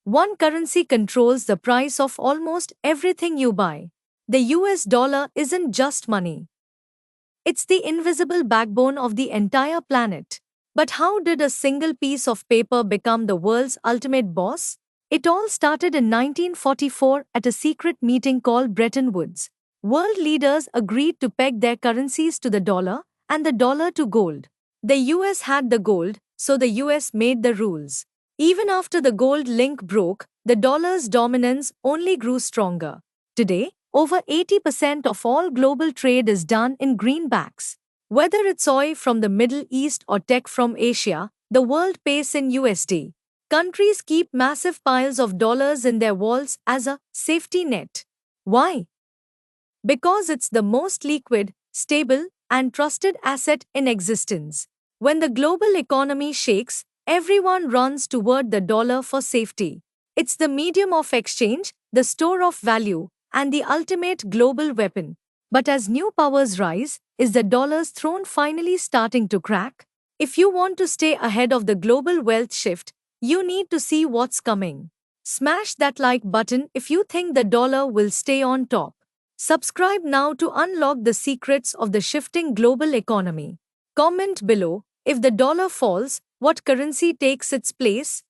One currency controls the price of almost everything you buy. The US dollar isn't just money. It's the invisible backbone of the entire planet. But how did a single piece of paper become the world's ultimate boss? It all started in 1944 at a secret meeting called Bretton Woods. World leaders agreed to peg their currencies to the dollar and the dollar to gold. The US had the gold, so the US made the rules. Even after the gold link broke, the dollar's dominance only grew stronger. Today, over 80% of all global trade is done in greenbacks. Whether it's oil from the Middle East or tech from Asia, the world pays in USD. Countries keep massive piles of dollars in their wallets as a safety net. Why? Because it's the most liquid, stable, and trusted asset in existence. When the global economy shakes, everyone runs toward the dollar for safety. It's the medium of exchange, the store of value, and the ultimate global weapon. But as new powers rise, is the dollar's throne finally starting to crack? If you want to stay ahead of the global wealth shift, you need to see what's coming. Smash that like button if you think the dollar will stay on top. Subscribe now to unlock the secrets of the shifting global economy. Comment below, if the dollar falls, what currency takes its place?